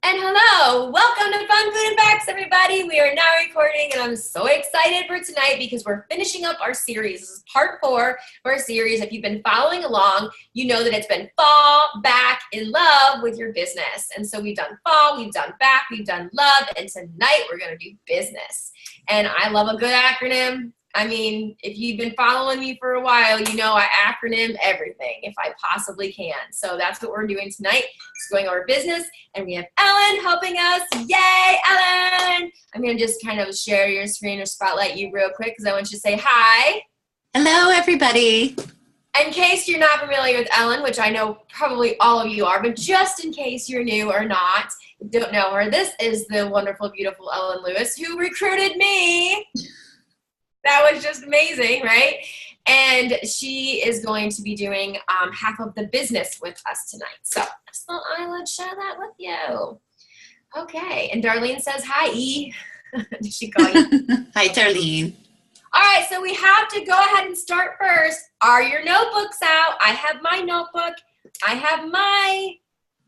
And hello, welcome to Fun Food and Facts, everybody. We are now recording, and I'm so excited for tonight because we're finishing up our series. This is part 4 of our series. If you've been following along, you know that it's been fall back in love with your business. And so we've done fall, we've done back, we've done love, and tonight we're going to do business. And I love a good acronym. I mean, if you've been following me for a while, you know I acronym everything if I possibly can. So that's what we're doing tonight. Just going over business, and we have Ellen helping us. Yay, Ellen! I'm going to just kind of share your screen or spotlight you real quick because I want you to say hi. Hello, everybody. In case you're not familiar with Ellen, which I know probably all of you are, but just in case you're new or not, don't know her, this is the wonderful, beautiful Ellen Lewis who recruited me. That was just amazing, right? And she is going to be doing half of the business with us tonight. So I will share that with you. Okay. And Darlene says, hi, E. Did she call you? Hi, Darlene. All right. So we have to go ahead and start first. Are your notebooks out? I have my notebook. I have my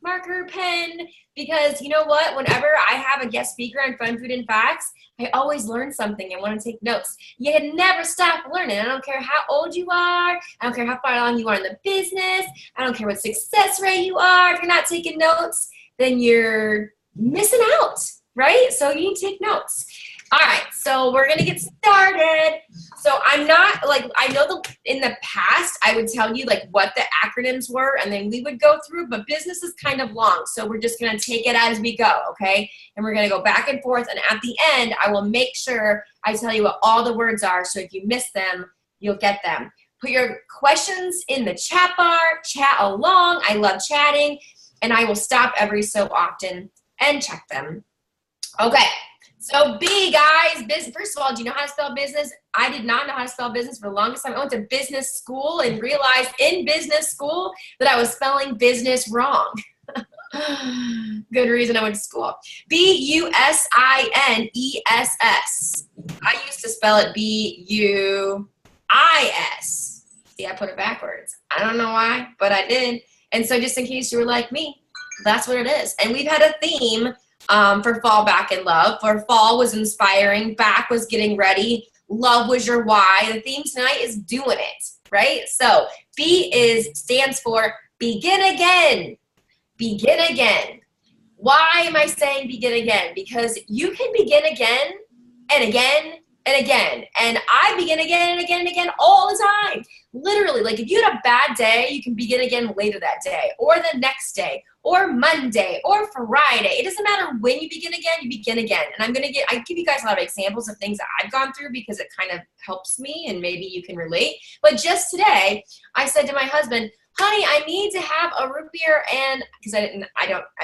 marker pen, because you know what? Whenever I have a guest speaker on Fun Food and Facts, I always learn something and want to take notes. You never stop learning. I don't care how old you are. I don't care how far along you are in the business. I don't care what success rate you are. If you're not taking notes, then you're missing out, right? So you need to take notes. All right, so we're gonna get started. So I'm not like, I know in the past I would tell you like what the acronyms were and then we would go through, but business is kind of long. So we're just gonna take it as we go, okay? And we're gonna go back and forth, and at the end, I will make sure I tell you what all the words are, so if you miss them, you'll get them. Put your questions in the chat bar, chat along. I love chatting, and I will stop every so often and check them. Okay. So B, guys, first of all, do you know how to spell business? I did not know how to spell business for the longest time. I went to business school and realized in business school that I was spelling business wrong. Good reason I went to school. B-U-S-I-N-E-S-S. I used to spell it B-U-I-S. See, I put it backwards. I don't know why, but I did. And so just in case you were like me, that's what it is. And we've had a theme for fall, back, and love. For fall was inspiring, back was getting ready, love was your why. The theme tonight is doing it, right? So B stands for begin again. Begin again. Why am I saying begin again? Because you can begin again and again and again. And I begin again and again and again all the time. Literally, like if you had a bad day, you can begin again later that day, or the next day, or Monday, or Friday. It doesn't matter when you begin again, you begin again. And I give you guys a lot of examples of things that I've gone through because it kind of helps me and maybe you can relate. But just today, I said to my husband, honey, I need to have a root beer, and because I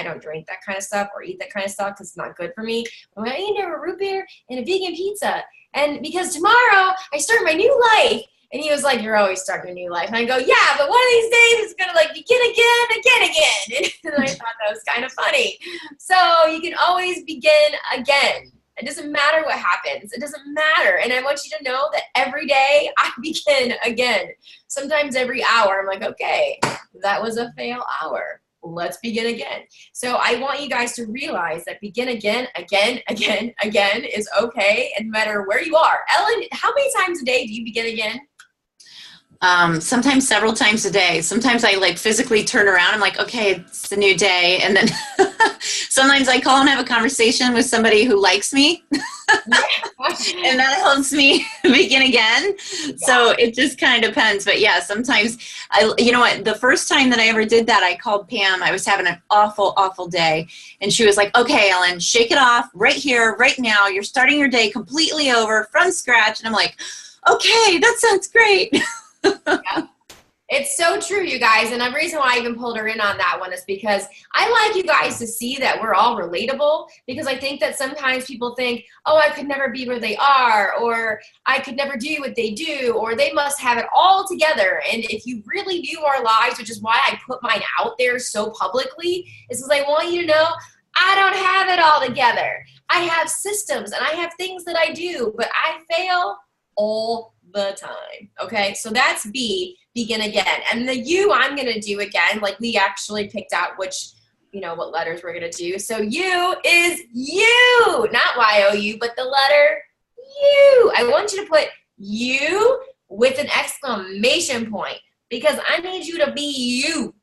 don't drink that kind of stuff or eat that kind of stuff because it's not good for me. But I need to have a root beer and a vegan pizza. And because tomorrow I start my new life. And he was like, you're always starting a new life. And I go, yeah, but one of these days it's going to like begin again. And I thought that was kind of funny. So you can always begin again. It doesn't matter what happens. It doesn't matter. And I want you to know that every day I begin again. Sometimes every hour I'm like, okay, that was a fail hour. Let's begin again. So I want you guys to realize that begin again is okay, and no matter where you are. Ellen, how many times a day do you begin again? Sometimes several times a day. Sometimes I like physically turn around. I'm like, okay, it's a new day. And then sometimes I call and have a conversation with somebody who likes me. And that helps me begin again. Yeah. So it just kind of depends. But yeah, sometimes you know what, the first time that I ever did that, I called Pam. I was having an awful, awful day. And she was like, okay, Ellen, shake it off right here, right now. You're starting your day completely over from scratch. And I'm like, okay, that sounds great. Yeah. It's so true, you guys. And the reason why I even pulled her in on that one is because I like you guys to see that we're all relatable, because I think that sometimes people think, oh, I could never be where they are, or I could never do what they do, or they must have it all together. And if you really view our lives, which is why I put mine out there so publicly, is because I want you to know I don't have it all together. I have systems and I have things that I do, but I fail all the time. Okay, so that's B, begin again. And the U I'm going to do again, like we actually picked out which you know, what letters we're going to do. So U is you, not Y-O-U, but the letter U. I want you to put U with an exclamation point because I need you to be you.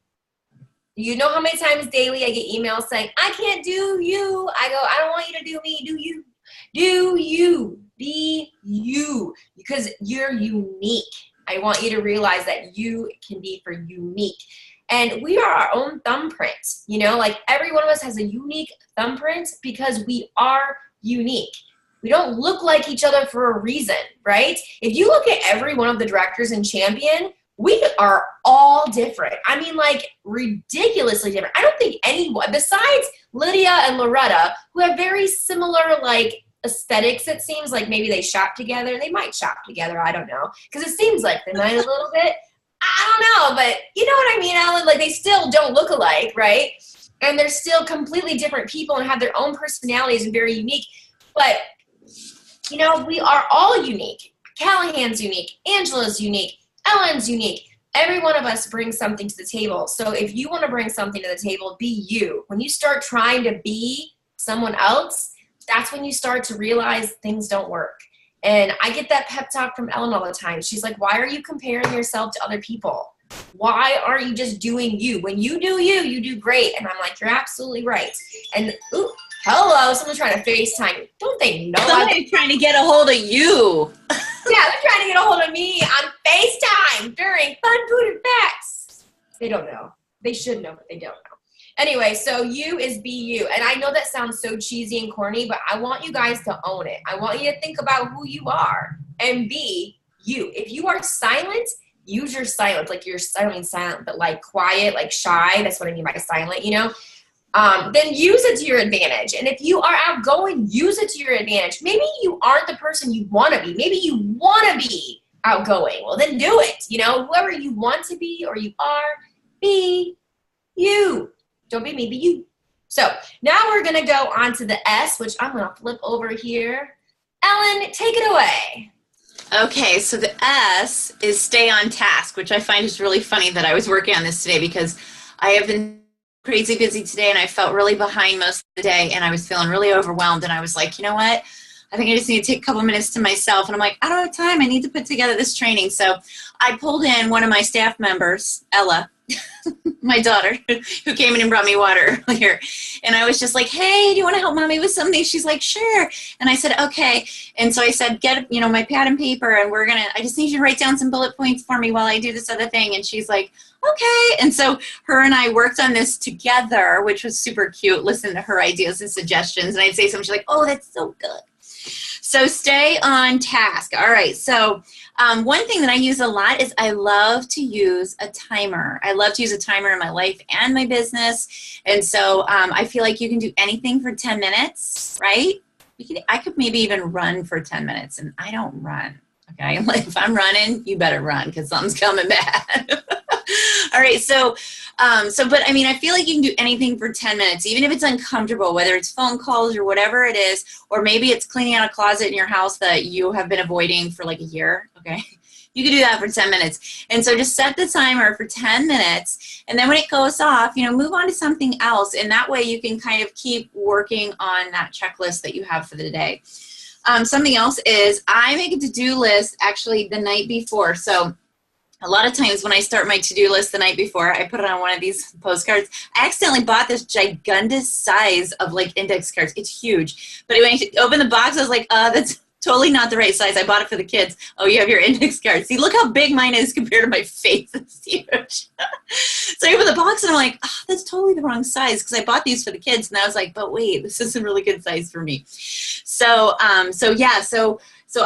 You know how many times daily I get emails saying, I can't do you. I go, I don't want you to do me, do you. Do you, be you, because you're unique. I want you to realize that you can be for unique. And we are our own thumbprint, you know, like every one of us has a unique thumbprint because we are unique. We don't look like each other for a reason, right? If you look at every one of the directors in Champion, we are all different. I mean, like ridiculously different. I don't think anyone, besides Lydia and Loretta, who have very similar like aesthetics, it seems like maybe they shop together. They might shop together. I don't know. Because it seems like they might a little bit. I don't know, but you know what I mean, Ellen? Like they still don't look alike, right? And they're still completely different people and have their own personalities and very unique. But, you know, we are all unique. Callahan's unique. Angela's unique. Ellen's unique. Every one of us brings something to the table. So if you want to bring something to the table, be you. When you start trying to be someone else, that's when you start to realize things don't work. And I get that pep talk from Ellen all the time. She's like, why are you comparing yourself to other people? Why aren't you just doing you? When you do you, you do great. And I'm like, you're absolutely right. And ooh, hello, someone's trying to FaceTime me. Don't they know? Somebody's trying to get a hold of you. Yeah, they're trying to get a hold of me on FaceTime during Fun Food and Facts. They don't know. They should know, but they don't know. Anyway, so you is be you. And I know that sounds so cheesy and corny, but I want you guys to own it. I want you to think about who you are and be you. If you are silent, use your silence. Like you're silent, but like quiet, like shy. That's what I mean by silent, you know? Then use it to your advantage. And if you are outgoing, use it to your advantage. Maybe you aren't the person you want to be. Maybe you want to be outgoing. Well, then do it. You know, whoever you want to be or you are, be you. Don't be me, be you. So now we're going to go on to the S, which I'm going to flip over here. Ellen, take it away. Okay, so the S is stay on task, which I find is really funny that I was working on this today because I have been crazy busy today and I felt really behind most of the day and I was feeling really overwhelmed and I was like, you know what? I think I just need to take a couple minutes to myself. And I'm like, I don't have time. I need to put together this training. So I pulled in one of my staff members, Ella, my daughter, who came in and brought me water earlier. And I was just like, hey, do you want to help mommy with something? She's like, sure. And I said, okay. And so I said, get, you know, my pad and paper and I just need you to write down some bullet points for me while I do this other thing. And she's like, okay. And so her and I worked on this together, which was super cute. Listen to her ideas and suggestions. And I'd say something, she's like, oh, that's so good. So stay on task. All right. So one thing that I use a lot is I love to use a timer. I love to use a timer in my life and my business. And so I feel like you can do anything for 10 minutes, right? I could maybe even run for 10 minutes and I don't run. Okay. Like if I'm running, you better run because something's coming bad. All right. But I mean, I feel like you can do anything for 10 minutes, even if it's uncomfortable, whether it's phone calls or whatever it is, or maybe it's cleaning out a closet in your house that you have been avoiding for like a year. Okay. You can do that for 10 minutes. And so just set the timer for 10 minutes. And then when it goes off, you know, move on to something else. And that way you can kind of keep working on that checklist that you have for the day. Something else is I make a to-do list actually the night before. So a lot of times when I start my to-do list the night before, I put it on one of these postcards. I accidentally bought this gigundous size of like index cards. It's huge. But when I opened the box, I was like, that's totally not the right size. I bought it for the kids. Oh, you have your index card. See, look how big mine is compared to my face. It's huge. So I opened the box and I'm like, oh, that's totally the wrong size because I bought these for the kids. And I was like, but wait, this is a really good size for me. So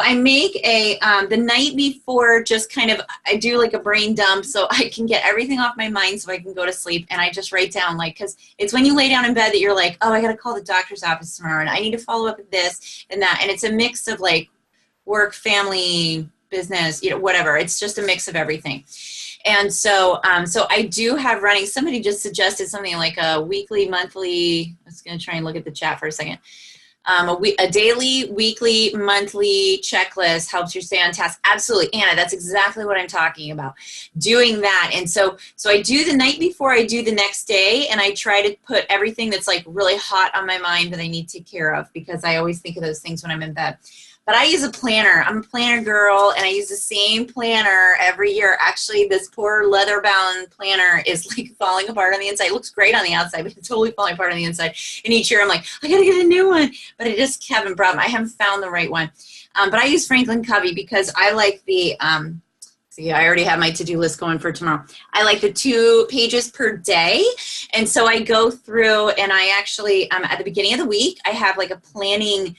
I make the night before just kind of, I do like a brain dump so I can get everything off my mind so I can go to sleep. And I just write down like, because it's when you lay down in bed that you're like, oh, I got to call the doctor's office tomorrow and I need to follow up with this and that. And it's a mix of like work, family, business, you know, whatever. It's just a mix of everything. And so I do have running, somebody just suggested something like a weekly, monthly, I was going to try and look at the chat for a second. A daily, weekly, monthly checklist helps you stay on task. Absolutely, Anna, that's exactly what I'm talking about. Doing that. And so I do the night before, I do the next day, and I try to put everything that's like really hot on my mind that I need to take care of, because I always think of those things when I'm in bed. But I use a planner. I'm a planner girl, and I use the same planner every year. Actually, this poor leather-bound planner is like falling apart on the inside. It looks great on the outside, but it's totally falling apart on the inside. And each year I'm like, I gotta get a new one. But I just haven't brought them. I haven't found the right one. But I use Franklin Covey because I like the, see, I already have my to-do list going for tomorrow. I like the 2 pages per day. And so I go through, and I actually, at the beginning of the week, I have like a planning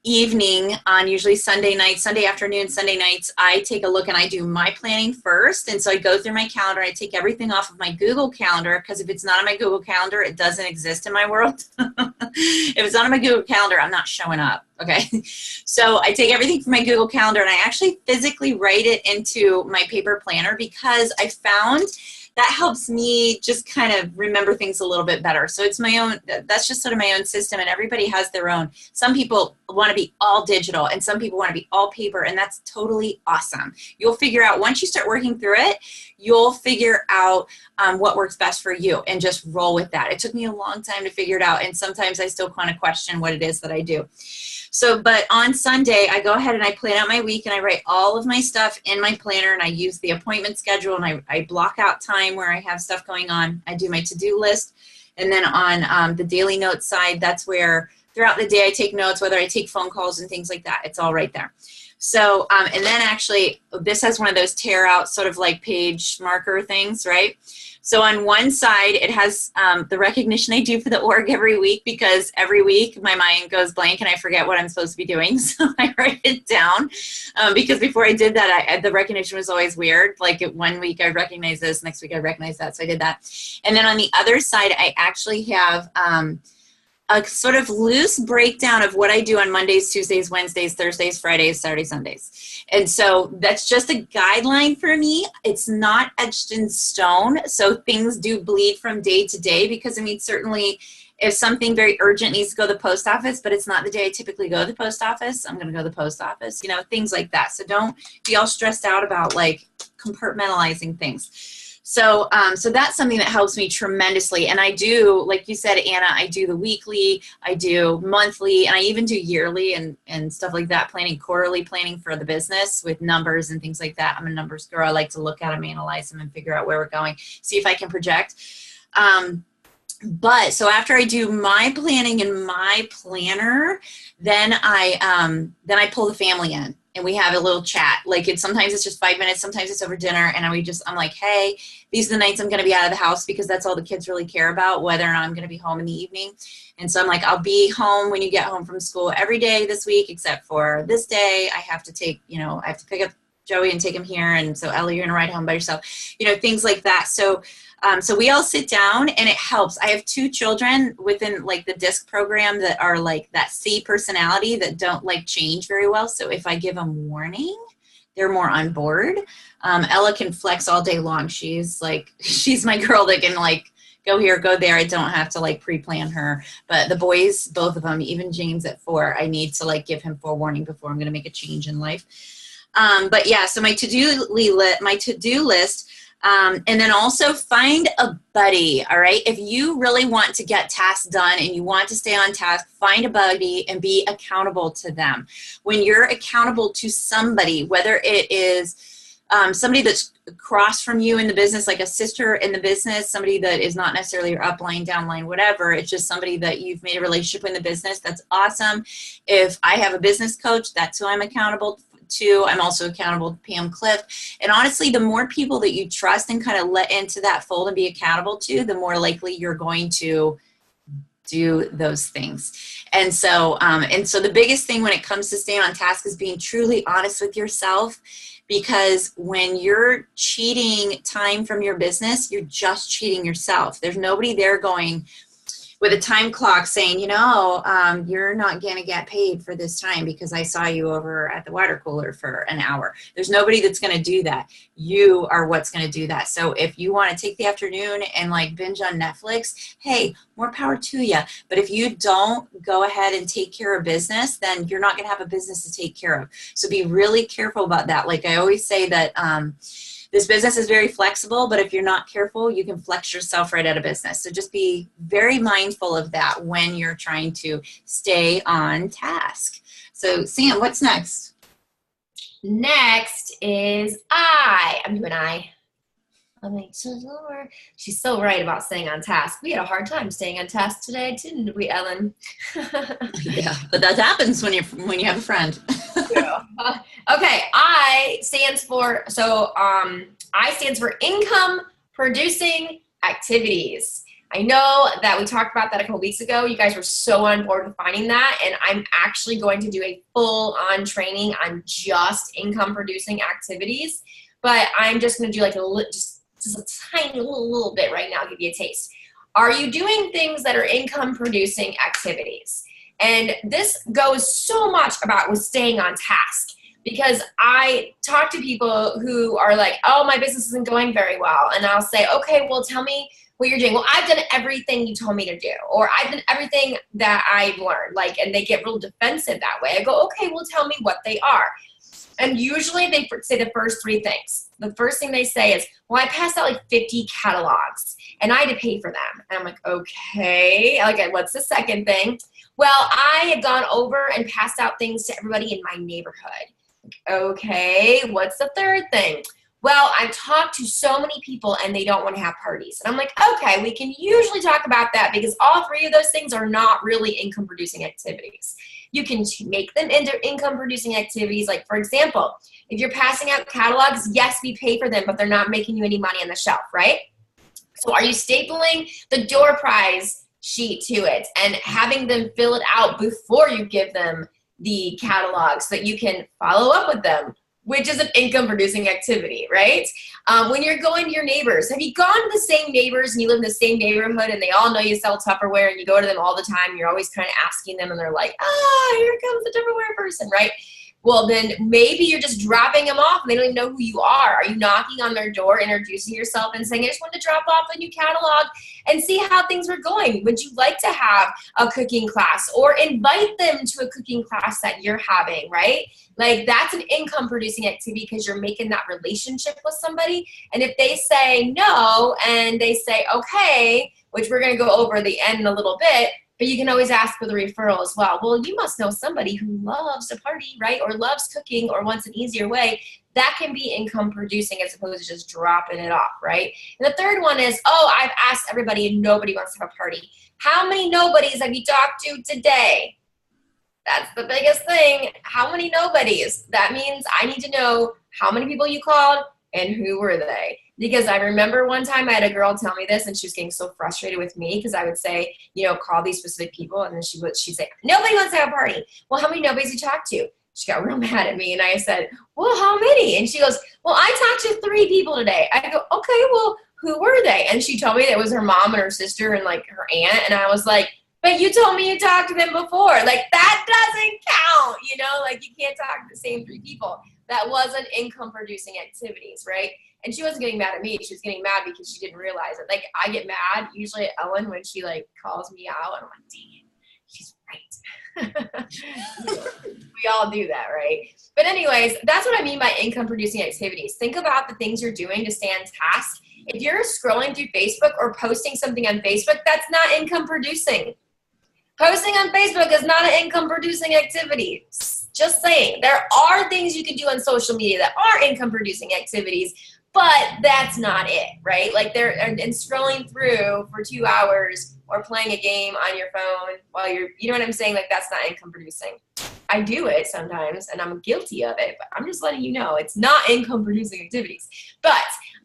evening on usually Sunday nights, Sunday afternoon, Sunday nights. I take a look and I do my planning first. And so I go through my calendar. I take everything off of my Google Calendar, because if it's not on my Google Calendar, it doesn't exist in my world. If it's not on my Google Calendar, I'm not showing up. Okay. So I take everything from my Google Calendar and I actually physically write it into my paper planner, because I found that helps me just kind of remember things a little bit better. So it's my own, that's just sort of my own system, and everybody has their own. Some people want to be all digital and some people want to be all paper, and that's totally awesome. You'll figure out, once you start working through it, you'll figure out what works best for you, and just roll with that. It took me a long time to figure it out, and sometimes I still kind of question what it is that I do. So, but on Sunday, I go ahead and I plan out my week, and I write all of my stuff in my planner, and I use the appointment schedule, and I block out time where I have stuff going on. I do my to-do list. And then on the daily notes side, that's where throughout the day I take notes, whether I take phone calls and things like that. It's all right there. So, and then actually, this has one of those tear out sort of like page marker things, right? So on one side, it has the recognition I do for the org every week, because every week my mind goes blank and I forget what I'm supposed to be doing. So I write it down, because before I did that, the recognition was always weird. Like one week I recognize this, next week I recognize that. So I did that. And then on the other side, I actually have a sort of loose breakdown of what I do on Mondays, Tuesdays, Wednesdays, Thursdays, Fridays, Saturdays, Sundays. And so that's just a guideline for me. It's not etched in stone. So things do bleed from day to day, because I mean, certainly if something very urgent needs to go to the post office, but it's not the day I typically go to the post office, I'm going to go to the post office, you know, things like that. So don't be all stressed out about like compartmentalizing things. So, so that's something that helps me tremendously. And I do, like you said, Anna, I do the weekly, I do monthly, and I even do yearly and stuff like that, planning, quarterly planning for the business with numbers and things like that. I'm a numbers girl. I like to look at them, analyze them, and figure out where we're going, see if I can project. But so after I do my planning in my planner, then I pull the family in. And we have a little chat. Like sometimes it's just 5 minutes, sometimes it's over dinner, and I'm like, hey, these are the nights I'm going to be out of the house, because that's all the kids really care about, whether or not I'm going to be home in the evening. And so I'm like, I'll be home when you get home from school every day this week, except for this day. I have to take, I have to pick up Joey and take him here, and so Ellie, you're going to ride home by yourself, things like that. So so we all sit down, and it helps. I have 2 children within like the DISC program that are like that C personality that don't like change very well. So if I give them warning, they're more on board. Ella can flex all day long. She's my girl that can like go here, go there. I don't have to like pre-plan her. But the boys, both of them, even James at 4, I need to like give him forewarning before I'm going to make a change in life. But yeah, so my to-do list. And then also find a buddy, all right? If you really want to get tasks done and you want to stay on task, find a buddy and be accountable to them. When you're accountable to somebody, whether it is somebody that's across from you in the business, like a sister in the business, somebody that is not necessarily your upline, downline, whatever, it's just somebody that you've made a relationship in the business, that's awesome. If I have a business coach, that's who I'm accountable to. I'm also accountable to Pam Cliff. And honestly, the more people that you trust and kind of let into that fold and be accountable to, the more likely you're going to do those things. And so the biggest thing when it comes to staying on task is being truly honest with yourself, because when you're cheating time from your business, you're just cheating yourself. There's nobody there going, with a time clock saying, you're not going to get paid for this time because I saw you over at the water cooler for an hour. There's nobody that's going to do that. You are what's going to do that. So if you want to take the afternoon and like binge on Netflix, hey, more power to you. But if you don't go ahead and take care of business, then you're not going to have a business to take care of. So be really careful about that. Like I always say that, this business is very flexible, but if you're not careful, you can flex yourself right out of business. So just be very mindful of that when you're trying to stay on task. So Sam, what's next? Next is I'm doing I. I'm like, she's so right about staying on task. We had a hard time staying on task today, didn't we, Ellen? Yeah, but that happens when you have a friend. Okay, I stands for income producing activities. I know that we talked about that a couple weeks ago. You guys were so on board with finding that, and I'm actually going to do a full-on training on just income producing activities. But I'm just going to do like just a tiny little bit right now, give you a taste. Are you doing things that are income producing activities? And this goes so much about with staying on task, because I talk to people who are like, oh, my business isn't going very well. And I'll say, okay, well, tell me what you're doing. Well, I've done everything you told me to do, or I've done everything that I've learned. Like, and they get real defensive that way. I go, okay, well, tell me what they are. And usually they say the first three things. The first thing they say is, well, I passed out like 50 catalogs and I had to pay for them. And I'm like, okay, what's the second thing? Well, I had gone over and passed out things to everybody in my neighborhood. Okay, what's the third thing? Well, I've talked to so many people and they don't want to have parties. And I'm like, okay, we can usually talk about that because all three of those things are not really income producing activities. You can make them into income producing activities. Like, for example, if you're passing out catalogs, yes, we pay for them, but they're not making you any money on the shelf, right? So are you stapling the door prize sheet to it and having them fill it out before you give them the catalog so that you can follow up with them, which is an income producing activity, right? When you're going to your neighbors, have you gone to the same neighbors and you live in the same neighborhood and they all know you sell Tupperware and you go to them all the time, you're always kind of asking them and they're like, here comes the Tupperware person, right? Well, then maybe you're just dropping them off and they don't even know who you are. Are you knocking on their door, introducing yourself and saying, I just wanted to drop off a new catalog and see how things were going. Would you like to have a cooking class, or invite them to a cooking class that you're having, right? Like, that's an income producing activity because you're making that relationship with somebody. And if they say no and they say, okay, which we're going to go over the end in a little bit, but you can always ask for the referral as well. Well, you must know somebody who loves to party, right? Or loves cooking or wants an easier way. That can be income producing as opposed to just dropping it off, right? And the third one is, I've asked everybody and nobody wants to have a party. How many nobodies have you talked to today? That's the biggest thing. How many nobodies? That means I need to know how many people you called and who were they. Because I remember one time I had a girl tell me this and she was getting so frustrated with me because I would say, call these specific people, and then she'd say, nobody wants to have a party. Well, how many nobodies you talked to? She got real mad at me and I said, well, how many? And she goes, well, I talked to 3 people today. I go, okay, well, who were they? And she told me that it was her mom and her sister and like her aunt. And I was like, but you told me you talked to them before. Like, that doesn't count, like you can't talk to the same 3 people. That wasn't income producing activities, right? And she wasn't getting mad at me. She was getting mad because she didn't realize it. Like, I get mad usually at Ellen when she like calls me out and I'm like, dang it, she's right. We all do that, right? But anyways, that's what I mean by income producing activities. Think about the things you're doing to stay on task. If you're scrolling through Facebook or posting something on Facebook, that's not income producing. Posting on Facebook is not an income producing activity. Just saying. There are things you can do on social media that are income producing activities, but that's not it, right? Like, and scrolling through for 2 hours or playing a game on your phone while you know what I'm saying? Like, that's not income producing. I do it sometimes and I'm guilty of it, but I'm just letting you know it's not income producing activities. But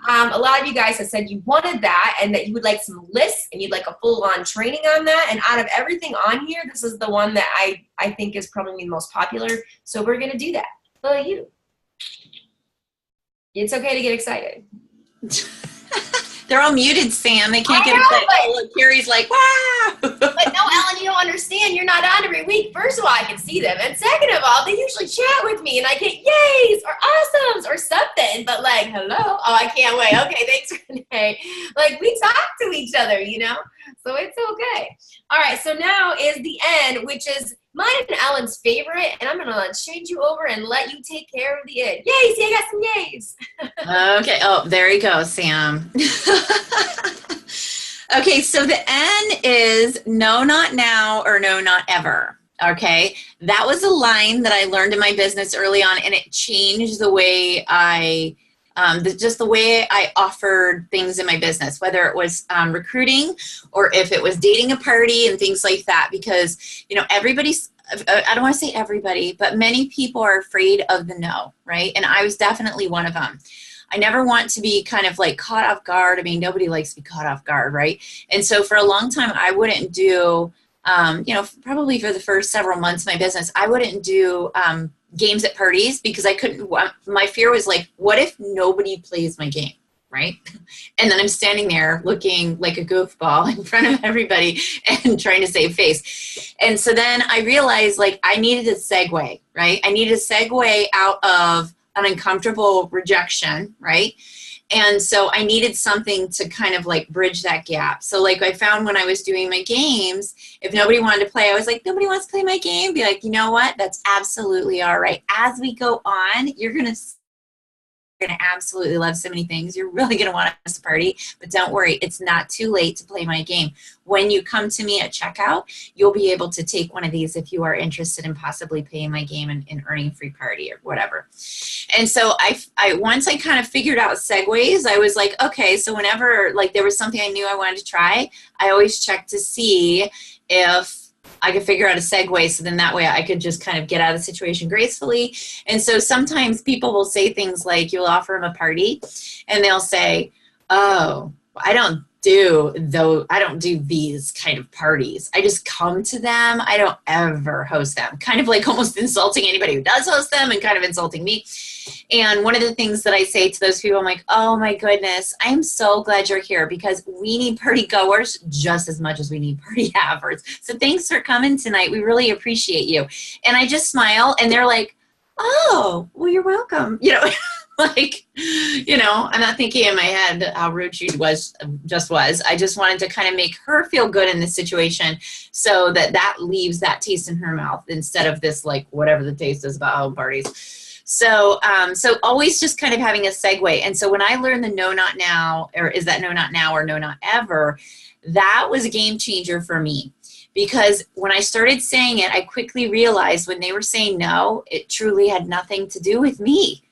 a lot of you guys have said you wanted that and that you would like some lists and you'd like a full-on training on that. And out of everything on here, this is the one that I think is probably the most popular. So we're going to do that. Well, it's okay to get excited. They're all muted, Sam. They can't I get know, excited. but- Oh, look, Carrie's like, wow. But no, Ellen, you don't understand. You're not on every week. First of all, I can see them. And second of all, they usually chat with me and I get yays or awesomes or something. But like, hello? Oh, I can't wait. Okay, thanks, Renee. Like, we talk to each other, you know? So it's okay. All right, so now is the end, which is mine and Ellen's favorite. And I'm going to change you over and let you take care of the end. Yay, see, I got some yays. Okay. Oh, there you go, Sam. Okay, so the N is no, not now, or no, not ever. Okay, that was a line that I learned in my business early on, and it changed the way just the way I offered things in my business, whether it was recruiting or if it was dating a party and things like that, because, you know, everybody's, I don't want to say everybody, but many people are afraid of the no, right? And I was definitely one of them. I never want to be kind of like caught off guard. I mean, nobody likes to be caught off guard, right? And so for a long time, I wouldn't do, you know, probably for the first several months of my business, I wouldn't do games at parties because I couldn't, my fear was like, what if nobody plays my game, right? And then I'm standing there looking like a goofball in front of everybody and trying to save face. And so then I realized like I needed a segue, right? I needed a segue out of an uncomfortable rejection, right? And so I needed something to kind of like bridge that gap. So like I found when I was doing my games, if nobody wanted to play, I was like, nobody wants to play my game. Be like, you know what? That's absolutely all right. As we go on, you're going to absolutely love so many things. You're really going to want to party, but don't worry. It's not too late to play my game. When you come to me at checkout, you'll be able to take one of these if you are interested in possibly playing my game and earning a free party or whatever. And so I once I kind of figured out segues, I was like, okay, so whenever like there was something I knew I wanted to try, I always checked to see if I could figure out a segue, so then that way I could just kind of get out of the situation gracefully. And so sometimes people will say things like, you'll offer them a party and they'll say, oh, I don't do these kind of parties. I just come to them. I don't ever host them. Kind of like almost insulting anybody who does host them and kind of insulting me. And one of the things that I say to those people, I'm like, oh my goodness, I'm so glad you're here because we need party goers just as much as we need party havers. So thanks for coming tonight. We really appreciate you. And I just smile and they're like, oh, well, you're welcome. You know, like, you know, I'm not thinking in my head how rude she was. I just wanted to kind of make her feel good in this situation so that leaves that taste in her mouth instead of this, like, whatever the taste is about home parties. So always just kind of having a segue. And so when I learned the no, not now, or is that no, not now, or no, not ever, that was a game changer for me. Because when I started saying it, I quickly realized when they were saying no, it truly had nothing to do with me.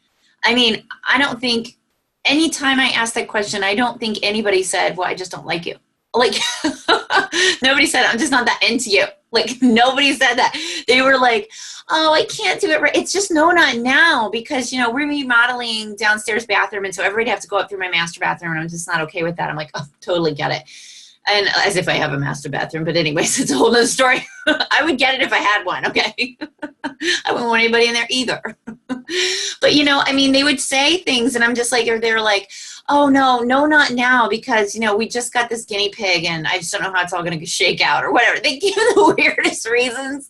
I mean, I don't think anytime I asked that question, I don't think anybody said, well, I just don't like you. Like, nobody said, I'm just not that into you. Like, nobody said that. They were like, oh, I can't do it right. It's just no, not now because, you know, we're remodeling downstairs bathroom. And so everybody has to go up through my master bathroom. And I'm just not okay with that. I'm like, oh, totally get it. And as if I have a master bathroom. But anyways, it's a whole nother story. I would get it if I had one, okay? I wouldn't want anybody in there either. But, you know, I mean, they would say things and I'm just like, or they're like, oh, no, not now because, you know, we just got this guinea pig and I just don't know how it's all going to shake out or whatever. They give the weirdest reasons,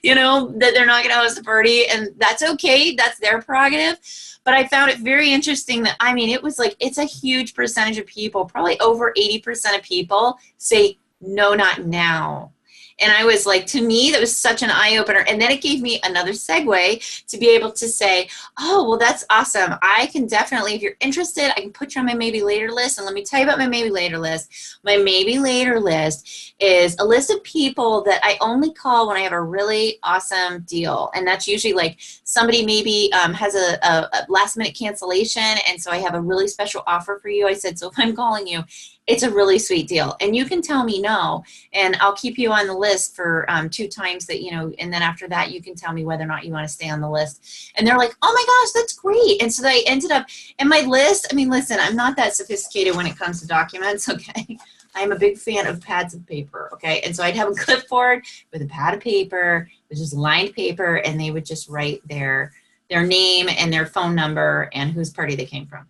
you know, that they're not going to host a party. And that's okay. That's their prerogative. But I found it very interesting that, I mean, it was like, it's a huge percentage of people, probably over 80% of people say, no, not now. And I was like, to me, that was such an eye-opener. And then it gave me another segue to be able to say, oh, well, that's awesome. I can definitely, if you're interested, I can put you on my maybe later list. And let me tell you about my maybe later list. My maybe later list is a list of people that I only call when I have a really awesome deal. And that's usually like somebody maybe has a last minute cancellation. And so I have a really special offer for you. I said, so if I'm calling you, it's a really sweet deal. And you can tell me no, and I'll keep you on the list for 2 times that, you know, and then after that, you can tell me whether or not you want to stay on the list. And they're like, oh my gosh, that's great. And so they ended up in my list. I mean, listen, I'm not that sophisticated when it comes to documents, okay? I'm a big fan of pads of paper, okay? And so I'd have a clipboard with a pad of paper, which is lined paper, and they would just write their name and their phone number and whose party they came from.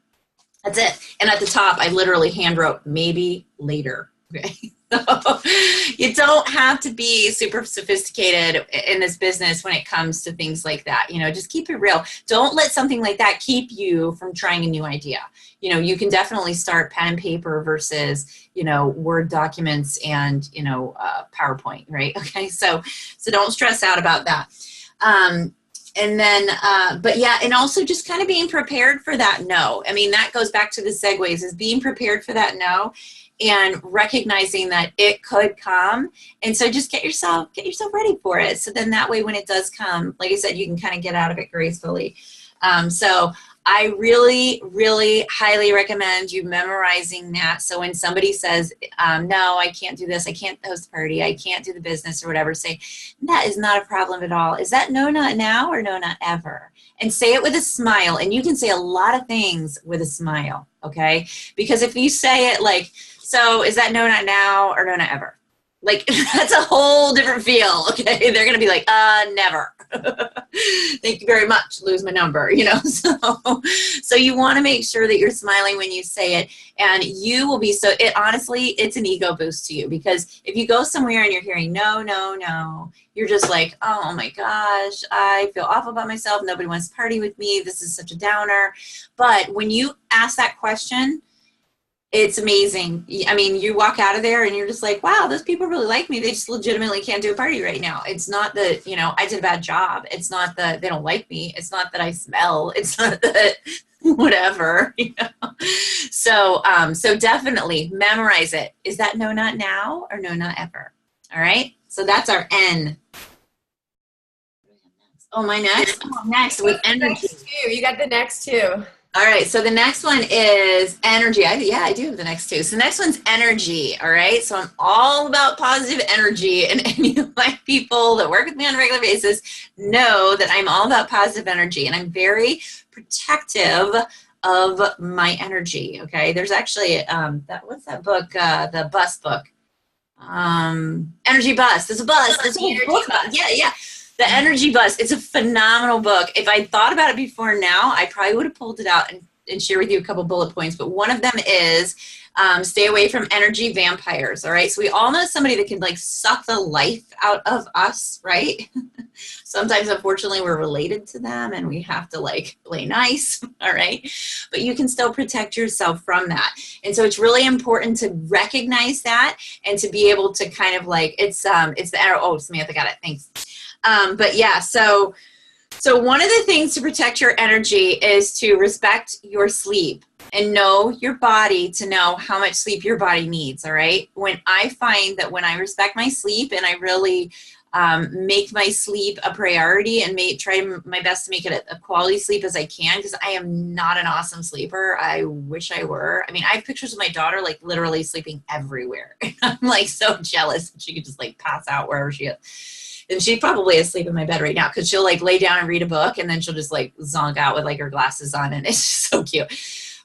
That's it. And at the top, I literally hand wrote maybe later. Okay. So you don't have to be super sophisticated in this business when it comes to things like that. You know, just keep it real. Don't let something like that keep you from trying a new idea. You know, you can definitely start pen and paper versus, you know, Word documents and, you know, PowerPoint, right? Okay. So don't stress out about that. And then, but yeah, and also just kind of being prepared for that no. I mean, that goes back to the segues, is being prepared for that no and recognizing that it could come. And so just get yourself ready for it. So then that way, when it does come, like I said, you can kind of get out of it gracefully. So I really, really highly recommend you memorizing that. So when somebody says, no, I can't do this, I can't host a party, I can't do the business or whatever, say, that is not a problem at all. Is that no, not now, or no, not ever? And say it with a smile. And you can say a lot of things with a smile, okay? Because if you say it like, so is that no, not now, or no, not ever? Like, that's a whole different feel, okay? They're going to be like, never. Thank you very much. Lose my number, you know? So you want to make sure that you're smiling when you say it, and you will be honestly, it's an ego boost to you, because if you go somewhere and you're hearing no, no, no, you're just like, oh my gosh, I feel awful about myself. Nobody wants to party with me. This is such a downer. But when you ask that question, it's amazing. I mean, you walk out of there and you're just like, wow, those people really like me. They just legitimately can't do a party right now. It's not that, you know, I did a bad job. It's not that they don't like me. It's not that I smell. It's not that whatever, you know. So definitely memorize it. Is that no, not now, or no, not ever? All right. So that's our N. Oh, my next. Oh, next with energy. You got the next two. All right, so the next one is energy. I do have the next two. So the next one's energy, all right? So I'm all about positive energy, and any of my people that work with me on a regular basis know that I'm all about positive energy, and I'm very protective of my energy, okay? There's actually, what's that book, the bus book? Energy Bus. There's a bus. There's a whole book about it. Yeah. The Energy Bus. It's a phenomenal book. If I thought about it before now, I probably would have pulled it out and share with you a couple bullet points. But one of them is stay away from energy vampires. All right. So we all know somebody that can like suck the life out of us, right? Sometimes, unfortunately, we're related to them and we have to like play nice. All right. But you can still protect yourself from that. And so it's really important to recognize that and to be able to kind of like, it's the, oh, Samantha got it. Thanks. But yeah, so one of the things to protect your energy is to respect your sleep and know your body, to know how much sleep your body needs. All right. When I find that when I respect my sleep and I really make my sleep a priority and try my best to make it a quality sleep as I can, because I am not an awesome sleeper. I wish I were. I mean, I have pictures of my daughter like literally sleeping everywhere. I'm like so jealous that she could just like pass out wherever she is. And she's probably asleep in my bed right now, because she'll like lay down and read a book and then she'll just like zonk out with like her glasses on, and it's just so cute.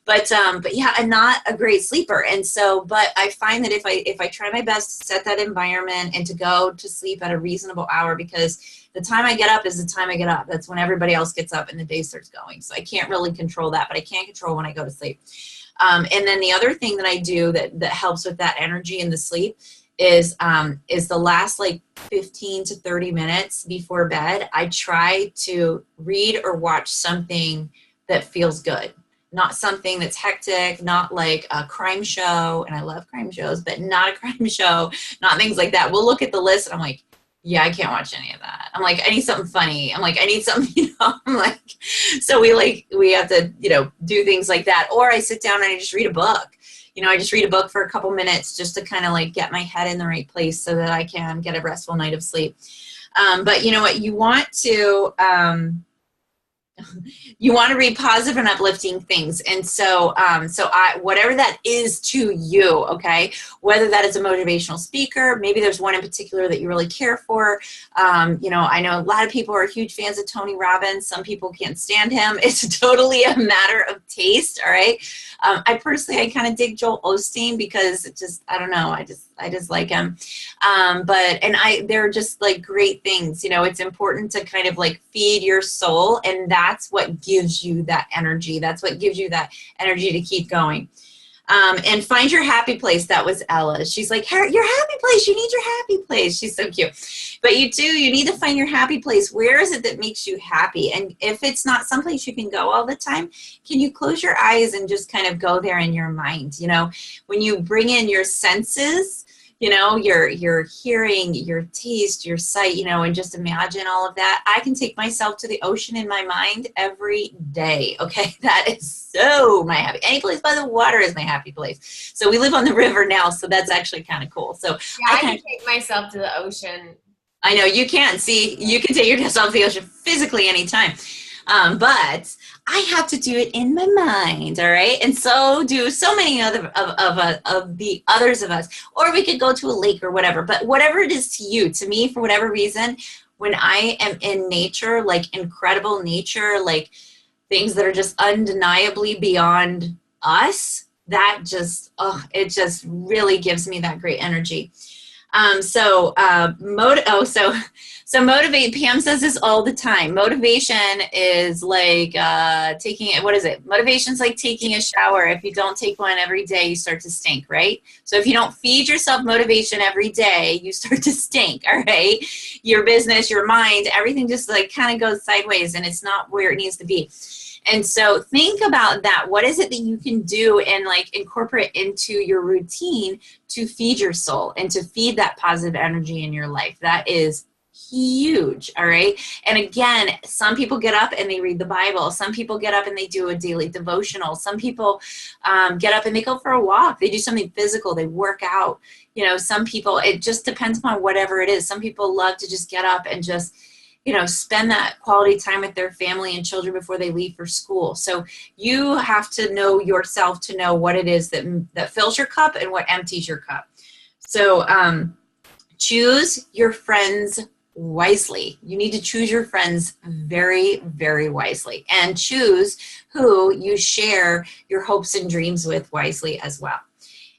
But yeah, I'm not a great sleeper. And so, but I find that if I try my best to set that environment and to go to sleep at a reasonable hour, because the time I get up is the time I get up. That's when everybody else gets up and the day starts going. So I can't really control that, but I can control when I go to sleep. And then the other thing that I do that helps with that energy and the sleep is the last like 15 to 30 minutes before bed, I try to read or watch something that feels good. Not something that's hectic, not like a crime show, and I love crime shows, but not a crime show, not things like that. We'll look at the list and I'm like, yeah, I can't watch any of that. I'm like, I need something funny. I'm like, I need something, you know, I'm like, so we have to, you know, do things like that. Or I sit down and I just read a book. You know, I just read a book for a couple minutes just to kind of like get my head in the right place so that I can get a restful night of sleep. But you know what, you want to read positive and uplifting things. And so, whatever that is to you, okay, whether that is a motivational speaker, maybe there's one in particular that you really care for. You know, I know a lot of people are huge fans of Tony Robbins. Some people can't stand him. It's totally a matter of taste. All right. I kind of dig Joel Osteen because it just, I don't know. just like them. They're just like great things. You know, it's important to kind of like feed your soul, and that's what gives you that energy. That's what gives you that energy to keep going. And find your happy place. That was Ella. She's like, your happy place. You need your happy place. She's so cute. But you need to find your happy place. Where is it that makes you happy? And if it's not someplace you can go all the time, can you close your eyes and just kind of go there in your mind? You know, when you bring in your senses, you know, your hearing, your taste, your sight, you know, and just imagine all of that. I can take myself to the ocean in my mind every day. Okay. That is so my happy. Any place by the water is my happy place. So we live on the river now. So that's actually kind of cool. So yeah, I can take myself to the ocean. I know you can. See, you can take yourself to the ocean physically anytime. But I have to do it in my mind, all right? And so do so many other of the others of us. Or we could go to a lake or whatever. But whatever it is to you, to me, for whatever reason, when I am in nature, like incredible nature, like things that are just undeniably beyond us, that just, it just really gives me that great energy. So motivate. Pam says this all the time. Motivation is like Motivation's like taking a shower. If you don't take one every day, you start to stink, right? So if you don't feed yourself motivation every day, you start to stink, all right? Your business, your mind, everything just like kind of goes sideways, and it's not where it needs to be. And so think about that. What is it that you can do and like incorporate into your routine to feed your soul and to feed that positive energy in your life? That is huge. All right. And again, some people get up and they read the Bible. Some people get up and they do a daily devotional. Some people get up and they go for a walk. They do something physical. They work out. You know, some people, it just depends upon whatever it is. Some people love to just get up and just, you know, spend that quality time with their family and children before they leave for school. So you have to know yourself to know what it is that fills your cup and what empties your cup. So choose your friends wisely. You need to choose your friends very, very wisely, and choose who you share your hopes and dreams with wisely as well.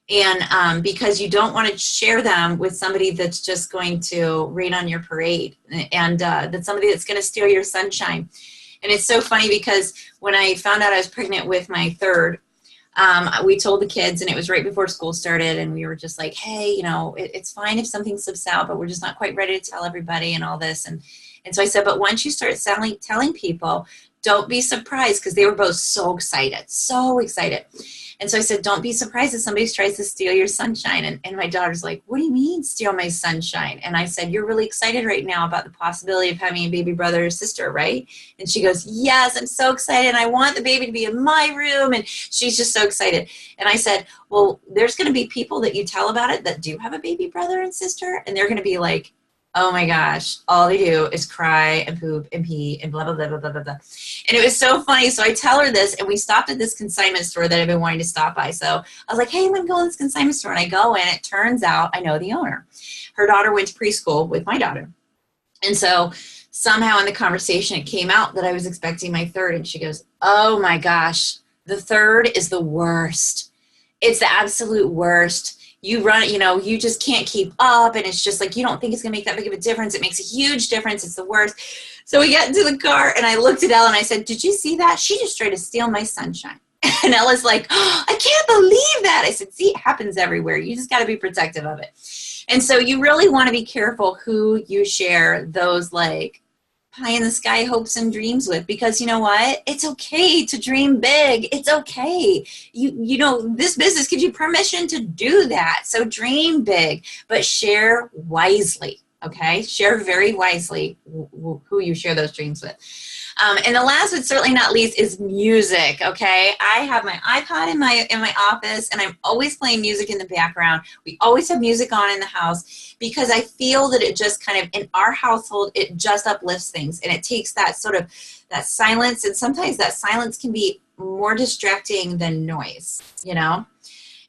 And because you don't want to share them with somebody that's just going to rain on your parade, and that's somebody that's going to steal your sunshine. And it's so funny because when I found out I was pregnant with my third, we told the kids, and it was right before school started, and we were just like, hey, you know, it's fine if something slips out, but we're just not quite ready to tell everybody and all this. And so I said, but once you start telling people, don't be surprised, because they were both so excited, so excited. And so I said, don't be surprised if somebody tries to steal your sunshine. And my daughter's like, what do you mean steal my sunshine? And I said, you're really excited right now about the possibility of having a baby brother or sister, right? And she goes, yes, I'm so excited. And I want the baby to be in my room. And she's just so excited. And I said, well, there's going to be people that you tell about it that do have a baby brother and sister. And they're going to be like, oh my gosh, all they do is cry and poop and pee and blah, blah, blah, blah, blah, blah, blah. And it was so funny. So I tell her this, and we stopped at this consignment store that I've been wanting to stop by. So I was like, hey, I'm going to go to this consignment store. And I go in. It turns out I know the owner. Her daughter went to preschool with my daughter. And so somehow in the conversation, it came out that I was expecting my third. And she goes, oh my gosh, the third is the worst. It's the absolute worst. You run, you know, you just can't keep up, and it's just like, you don't think it's gonna make that big of a difference. It makes a huge difference. It's the worst. So we got into the car, and I looked at Ella and I said, did you see that? She just tried to steal my sunshine. And Ella's like, oh, I can't believe that. I said, see, it happens everywhere. You just gotta be protective of it. And so you really wanna be careful who you share those like pie in the sky hopes and dreams with, because you know what? It's okay to dream big. It's okay. You know, this business gives you permission to do that. So dream big, but share wisely. Okay. Share very wisely who you share those dreams with. And the last but certainly not least is music. Okay. I have my iPod in my office, and I'm always playing music in the background. We always have music on in the house, because I feel that it just kind of, in our household, it just uplifts things, and it takes that sort of that silence. And sometimes that silence can be more distracting than noise, you know?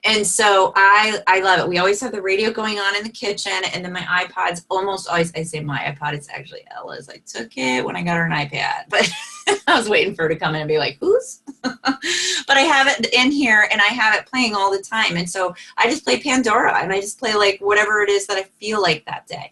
And so I love it. We always have the radio going on in the kitchen, and then my iPod's almost always, I say my iPod, it's actually Ella's. I took it when I got her an iPad. But I was waiting for her to come in and be like, who's? But I have it in here and I have it playing all the time. And so I just play Pandora and I just play like whatever it is that I feel like that day.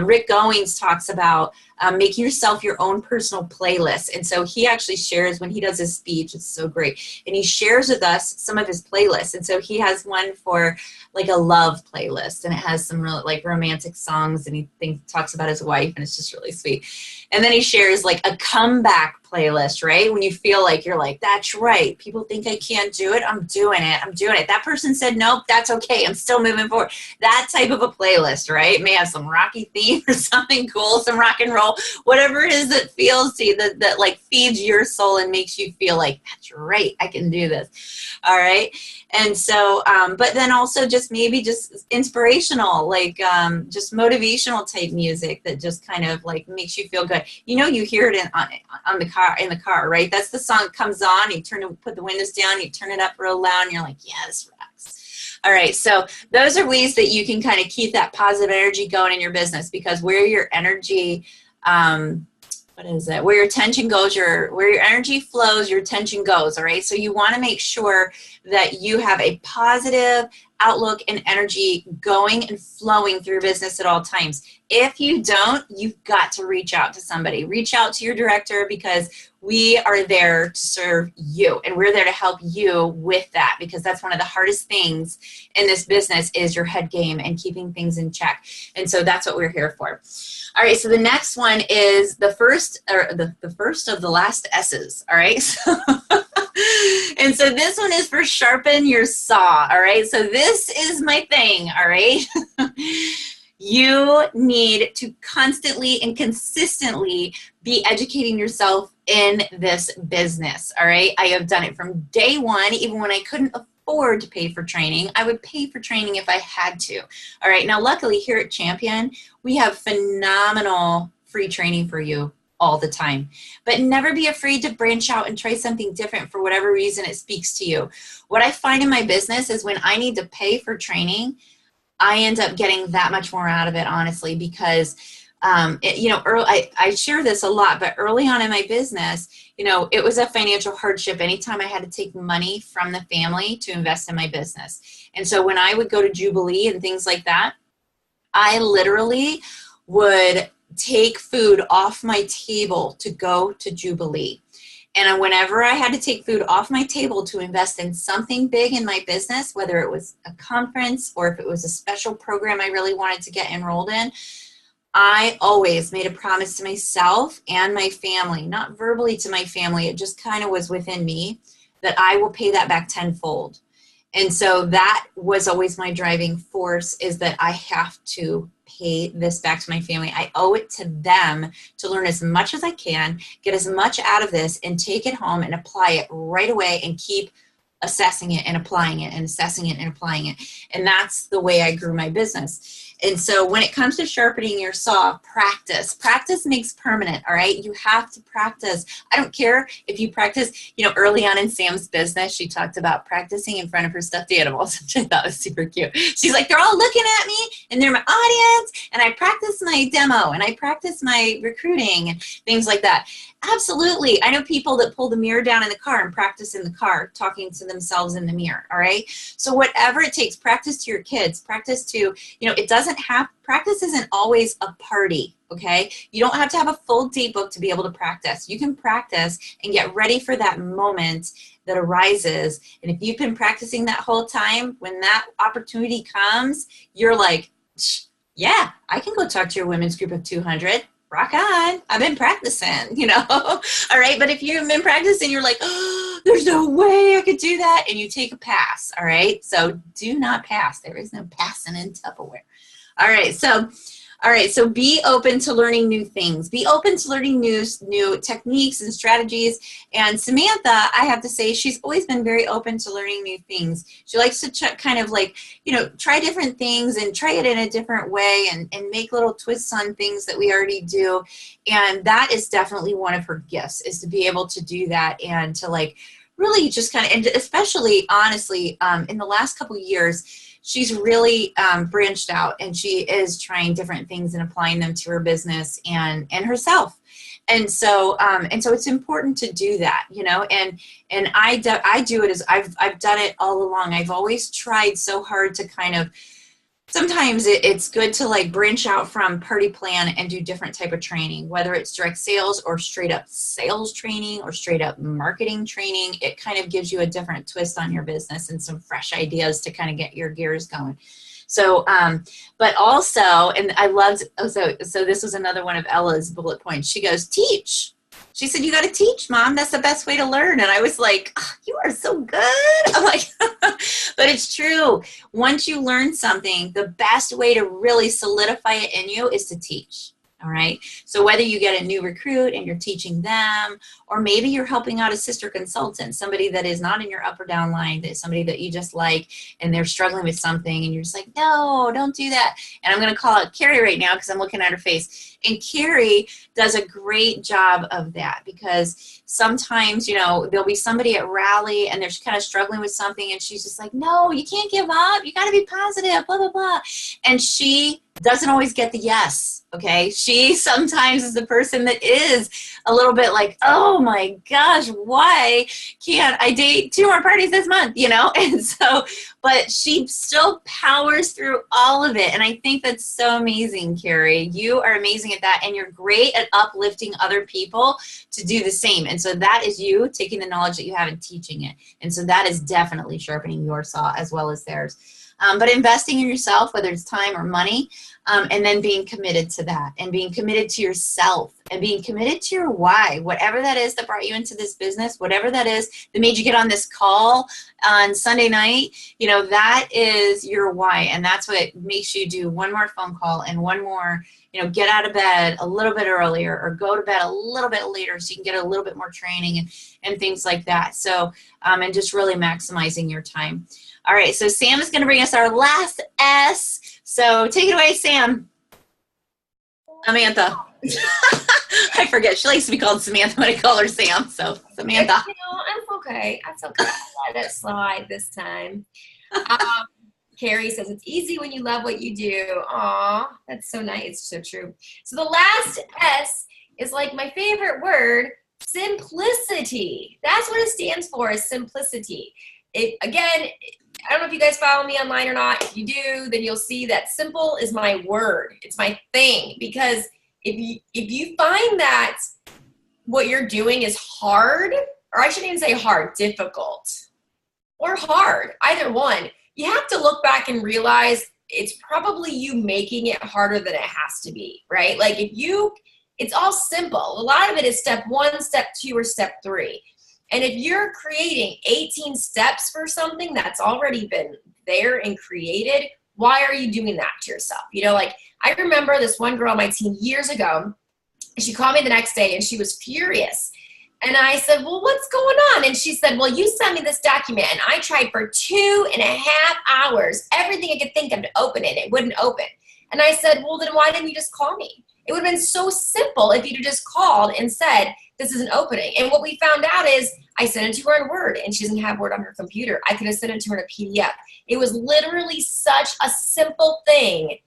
Rick Goings talks about making yourself your own personal playlist. And so he actually shares when he does his speech, it's so great. And he shares with us some of his playlists. And so he has one for like a love playlist and it has some real like romantic songs and he talks about his wife and it's just really sweet. And then he shares like a comeback playlist, right? When you feel like you're like, that's right. People think I can't do it. I'm doing it. I'm doing it. That person said, nope, that's okay. I'm still moving forward. That type of a playlist, right? It may have some rocky theme or something cool, some rock and roll, whatever it is that feels to you, that like feeds your soul and makes you feel like, that's right. I can do this. All right. And so, but then also just maybe just inspirational, like just motivational type music that just kind of like makes you feel good. You know, you hear it in the car, right? That's the song that comes on, you put the windows down, you turn it up real loud and you're like, yeah, this rocks. All right. So those are ways that you can kind of keep that positive energy going in your business because where your energy, where your attention goes, where your energy flows, your attention goes, all right? So you want to make sure that you have a positive outlook and energy going and flowing through your business at all times. If you don't, you've got to reach out to somebody. Reach out to your director because we are there to serve you and we're there to help you with that because that's one of the hardest things in this business is your head game and keeping things in check. And so that's what we're here for. All right, so the next one is the first of the last S's, all right? And so this one is for sharpen your saw, all right? So this is my thing, all right? You need to constantly and consistently be educating yourself in this business, all right? I have done it from day one, even when I couldn't afford to pay for training. I would pay for training if I had to, all right? Now, luckily here at Champion, we have phenomenal free training for you all the time, but never be afraid to branch out and try something different for whatever reason it speaks to you. What I find in my business is when I need to pay for training, I end up getting that much more out of it, honestly, because, I share this a lot, but early on in my business, it was a financial hardship anytime I had to take money from the family to invest in my business. And so when I would go to Jubilee and things like that, I literally would take food off my table to go to Jubilee. And whenever I had to take food off my table to invest in something big in my business, whether it was a conference or if it was a special program I really wanted to get enrolled in, I always made a promise to myself and my family, not verbally to my family, it just kind of was within me, that I will pay that back tenfold. And so that was always my driving force, is that I have to pay this back to my family. I owe it to them to learn as much as I can, get as much out of this, and take it home and apply it right away and keep assessing it and applying it and assessing it and applying it. And that's the way I grew my business. And so when it comes to sharpening your saw, practice. Practice makes permanent, all right? You have to practice. I don't care if you practice, early on in Sam's business, she talked about practicing in front of her stuffed animals, which I thought was super cute. She's like, they're all looking at me and they're my audience, and I practice my demo and I practice my recruiting and things like that. Absolutely. I know people that pull the mirror down in the car and practice in the car, talking to themselves in the mirror, all right? So whatever it takes, practice to your kids, practice to, practice isn't always a party, okay? You don't have to have a full date book to be able to practice. You can practice and get ready for that moment that arises. And if you've been practicing that whole time, when that opportunity comes, you're like, yeah, I can go talk to your women's group of 200. Rock on. I've been practicing, all right? But if you've been practicing, you're like, oh, there's no way I could do that. And you take a pass, all right? So do not pass. There is no passing in Tupperware. All right, so be open to learning new things. Be open to learning new techniques and strategies. And Samantha, I have to say, she's always been very open to learning new things. She likes to try different things and try it in a different way and make little twists on things that we already do. And that is definitely one of her gifts, is to be able to do that and to really just and especially honestly, in the last couple of years, she's really branched out, and she is trying different things and applying them to her business and herself. And so it's important to do that, you know, and I do it as I've done it all along. I've always tried so hard to kind of, sometimes it's good to like branch out from party plan and do different type of training, whether it's direct sales or straight up sales training or straight up marketing training. It kind of gives you a different twist on your business and some fresh ideas to kind of get your gears going. So, but also, and I loved, so this was another one of Ella's bullet points. She goes, teach. She said, you got to teach, Mom. That's the best way to learn. And I was like, oh, you are so good. I'm like, but it's true. Once you learn something, the best way to really solidify it in you is to teach. All right. So whether you get a new recruit and you're teaching them, or maybe you're helping out a sister consultant, somebody that is not in your up or down line, that somebody that you just like, and they're struggling with something, and you're just like, no, don't do that. And I'm going to call out Carrie right now because I'm looking at her face. And Carrie does a great job of that, because sometimes, you know, there'll be somebody at rally and they're kind of struggling with something, and she's just like, no, you can't give up. You got to be positive, blah, blah, blah. And she doesn't always get the yes. Okay. She sometimes is the person that is a little bit like, oh my gosh, why can't I date 2 more parties this month? You know? And so, but she still powers through all of it. And I think that's so amazing, Carrie. You are amazing at that. And you're great at uplifting other people to do the same. And so that is you taking the knowledge that you have and teaching it. And so that is definitely sharpening your saw as well as theirs. But investing in yourself, whether it's time or money, and then being committed to that, and being committed to yourself, and being committed to your why, whatever that is that brought you into this business, whatever that is that made you get on this call on Sunday night, you know, that is your why. And that's what makes you do one more phone call and one more, you know, get out of bed a little bit earlier or go to bed a little bit later so you can get a little bit more training and things like that. So, and just really maximizing your time. All right, so Sam is going to bring us our last S. So take it away, Sam. Samantha. I forget. She likes to be called Samantha, but I call her Sam. So Samantha. You know, I'm okay. That's okay. I let it slide this time. Carrie says, it's easy when you love what you do. Aw, that's so nice. It's so true. So the last S is like my favorite word, simplicity. That's what it stands for, is simplicity. Again, I don't know if you guys follow me online or not. If you do, then you'll see that simple is my word. It's my thing. Because if you find that what you're doing is hard, or I shouldn't even say hard, difficult, or hard, either one, you have to look back and realize it's probably you making it harder than it has to be, right? Like it's all simple. A lot of it is step 1, step 2, or step 3. And if you're creating 18 steps for something that's already been there and created, why are you doing that to yourself? You know, like I remember this one girl on my team years ago, she called me the next day and she was furious. And I said, well, what's going on? And she said, well, you sent me this document and I tried for 2.5 hours, everything I could think of to open it. It wouldn't open. And I said, well, then why didn't you just call me? It would have been so simple if you'd have just called and said, this isn't opening. And what we found out is I sent it to her in Word, and she doesn't have Word on her computer. I could have sent it to her in a PDF. It was literally such a simple thing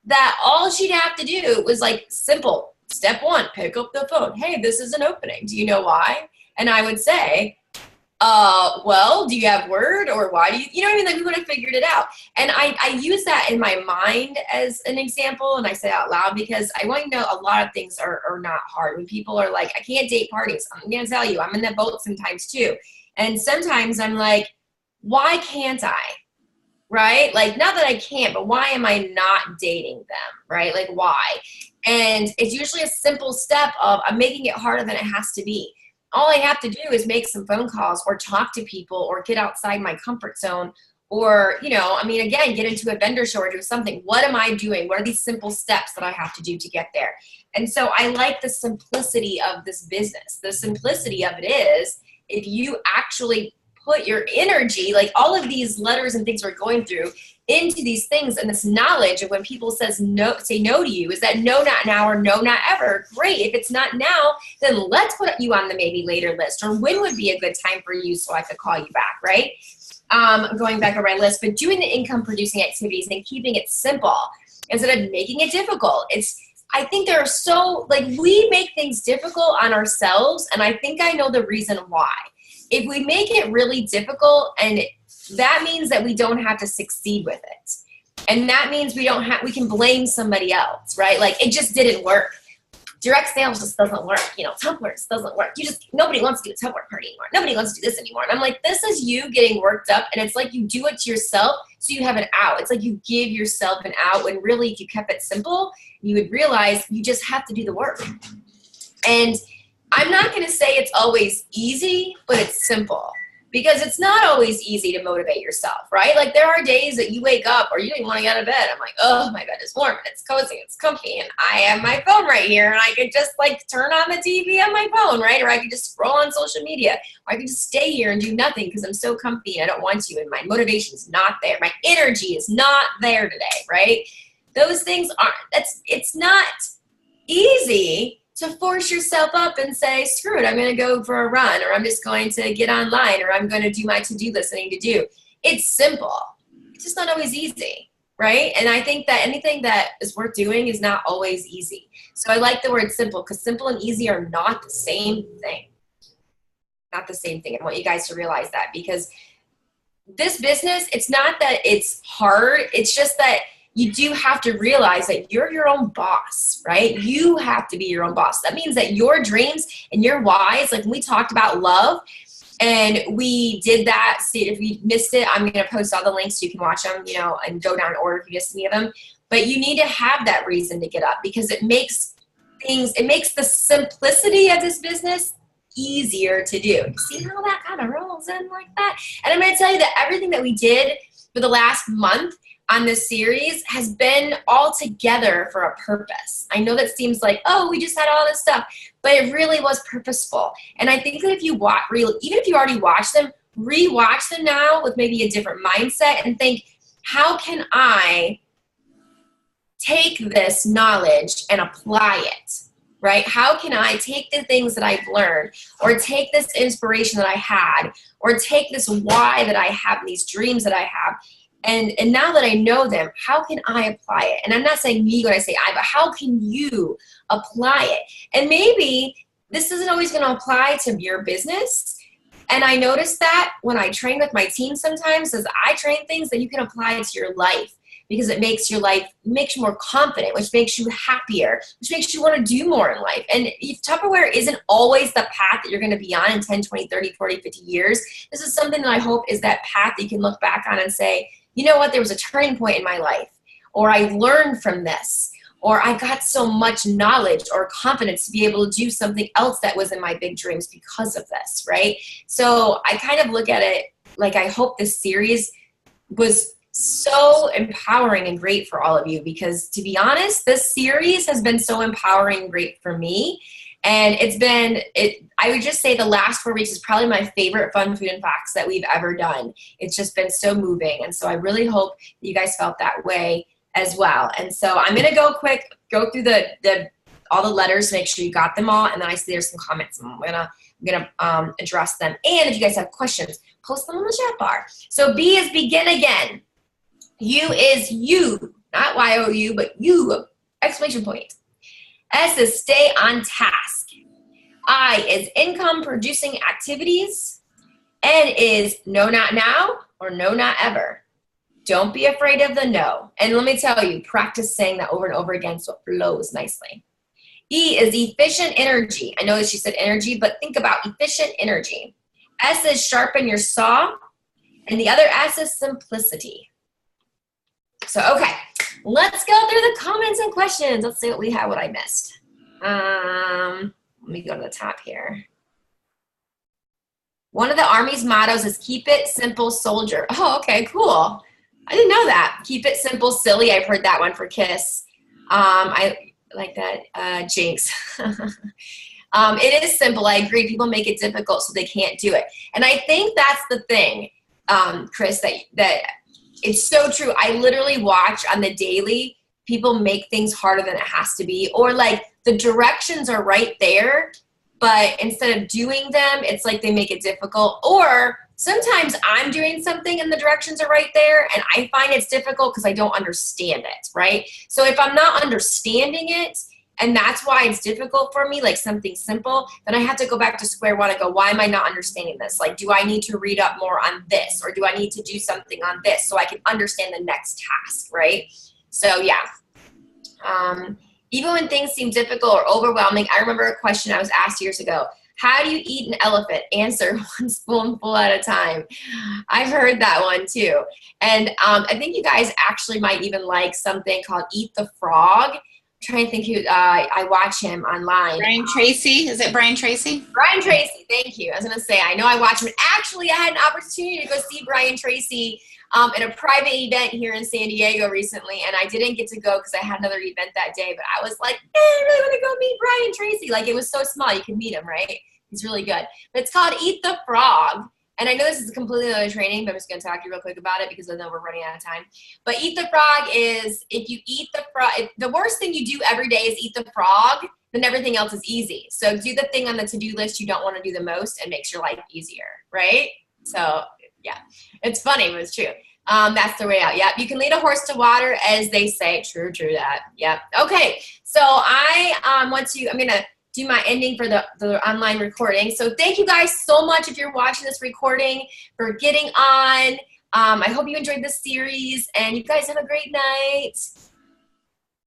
that all she'd have to do was like simple. Step 1, pick up the phone. Hey, this isn't opening. Do you know why? And I would say, well, do you have Word, or why do you know what I mean? Like we would have figured it out. And I use that in my mind as an example, and I say it out loud because I want you to know a lot of things are not hard. When people are like, I can't date parties, I'm going to tell you, I'm in that boat sometimes too. And sometimes I'm like, why can't I? Right? Like, not that I can't, but why am I not dating them? Right? Like, why? And it's usually a simple step of I'm making it harder than it has to be. All I have to do is make some phone calls or talk to people or get outside my comfort zone or, you know, I mean, again, get into a vendor show or do something. What am I doing? What are these simple steps that I have to do to get there? And so I like the simplicity of this business. The simplicity of it is if you actually put your energy, like all of these letters and things we're going through, into these things and this knowledge of when people say no to you, is that no, not now, or no, not ever. Great. If it's not now, then let's put you on the maybe later list, or when would be a good time for you so I could call you back, right? Going back over my list, but doing the income producing activities and keeping it simple instead of making it difficult. It's I think there are so, like, we make things difficult on ourselves, and I think I know the reason why. If we make it really difficult, and that means that we don't have to succeed with it. And that means we can blame somebody else, right? Like, it just didn't work. Direct sales just doesn't work. Tumblr just doesn't work. Nobody wants to do a Tumblr party anymore. Nobody wants to do this anymore. And I'm like, this is you getting worked up, and it's like you do it to yourself so you have an out. It's like you give yourself an out, when really, if you kept it simple, you would realize you just have to do the work. And I'm not going to say it's always easy, but it's simple. Because it's not always easy to motivate yourself, right? Like, there are days that you wake up or you don't even want to get out of bed. I'm like, oh, my bed is warm and it's cozy, it's comfy, and I have my phone right here, and I could just like turn on the TV on my phone, right? Or I could just scroll on social media, or I could just stay here and do nothing because I'm so comfy and I don't want to, and my motivation is not there. My energy is not there today, right? Those things it's not easy to force yourself up and say, screw it, I'm going to go for a run, or I'm just going to get online, or I'm going to do my to-do list I need to do. It's simple. It's just not always easy, right? And I think that anything that is worth doing is not always easy. So I like the word simple, because simple and easy are not the same thing. Not the same thing. I want you guys to realize that, because this business, it's not that it's hard. It's just that you do have to realize that you're your own boss, right? You have to be your own boss. That means that your dreams and your whys, like when we talked about love, and we did that. See, if you missed it, I'm going to post all the links so you can watch them, and go down in order if you missed any of them. But you need to have that reason to get up, because it makes the simplicity of this business easier to do. See how that kind of rolls in like that? And I'm going to tell you that everything that we did for the last month on this series has been all together for a purpose. I know that seems like, oh, we just had all this stuff, but it really was purposeful. And I think that if you watch, even if you already watched them, rewatch them now with maybe a different mindset and think, how can I take this knowledge and apply it, right? How can I take the things that I've learned, or take this inspiration that I had, or take this why that I have, these dreams that I have, and now that I know them, how can I apply it? And I'm not saying me when I say I, but how can you apply it? And maybe this isn't always going to apply to your business. And I notice that when I train with my team sometimes, as I train things that you can apply to your life, because it makes your life, makes you more confident, which makes you happier, which makes you want to do more in life. And if Tupperware isn't always the path that you're going to be on in 10, 20, 30, 40, 50 years, this is something that I hope is that path that you can look back on and say, you know what, there was a turning point in my life, or I learned from this, or I got so much knowledge or confidence to be able to do something else that was in my big dreams because of this, right? So I kind of look at it like, I hope this series was so empowering and great for all of you, because to be honest, this series has been so empowering and great for me. And I would just say the last 4 weeks is probably my favorite Fun Food and Facts that we've ever done. It's just been so moving. And so I really hope that you guys felt that way as well. And so I'm going to go through all the letters to make sure you got them all. And then I see there's some comments. I'm going to address them. And if you guys have questions, post them on the chat bar. So B is begin again. U is you, not Y-O-U, but you, exclamation point. S is stay on task. I is income producing activities. N is no, not now, or no, not ever. Don't be afraid of the no. And let me tell you, practice saying that over and over again so it flows nicely. E is efficient energy. I know that she said energy, but think about efficient energy. S is sharpen your saw. And the other S is simplicity. So, okay, let's go through the comments and questions. Let's see what we have, what I missed. Let me go to the top here. One of the Army's mottos is keep it simple, soldier. Oh, okay, cool. I didn't know that. Keep it simple, silly. I've heard that one for KISS. I like that, Jinx. It is simple. I agree. People make it difficult so they can't do it. And I think that's the thing, Chris, that it's so true. I literally watch on the daily people make things harder than it has to be, or like the directions are right there, but instead of doing them, it's like they make it difficult. Or sometimes I'm doing something and the directions are right there and I find it's difficult because I don't understand it, right? So if I'm not understanding it, And that's why it's difficult for me, like something simple. Then I have to go back to square one and go, why am I not understanding this? Like, do I need to read up more on this? Or do I need to do something on this so I can understand the next task, right? So yeah. Even when things seem difficult or overwhelming, I remember a question I was asked years ago. How do you eat an elephant? Answer, one spoonful at a time. I've heard that one too. And I think you guys actually might even like something called Eat the Frog. I'm trying to think who, I watch him online. Brian Tracy, is it Brian Tracy? Brian Tracy, thank you. I was gonna say, I know I watch him. Actually, I had an opportunity to go see Brian Tracy at a private event here in San Diego recently, and I didn't get to go because I had another event that day, but I was like, I really want to go meet Brian Tracy. Like, it was so small, you can meet him, right? He's really good. But it's called Eat the Frog. And I know this is completely another training, but I'm just going to talk to you real quick about it because I know we're running out of time. But Eat the Frog is, if you eat the frog, the worst thing you do every day is eat the frog, then everything else is easy. So do the thing on the to-do list you don't want to do the most and makes your life easier, right? So, yeah. It's funny, but it's true. That's the way out. Yep. You can lead a horse to water, as they say. True that. Yep. Okay. So I'm going to do my ending for the online recording. So thank you guys so much if you're watching this recording for getting on. I hope you enjoyed this series, and you guys have a great night.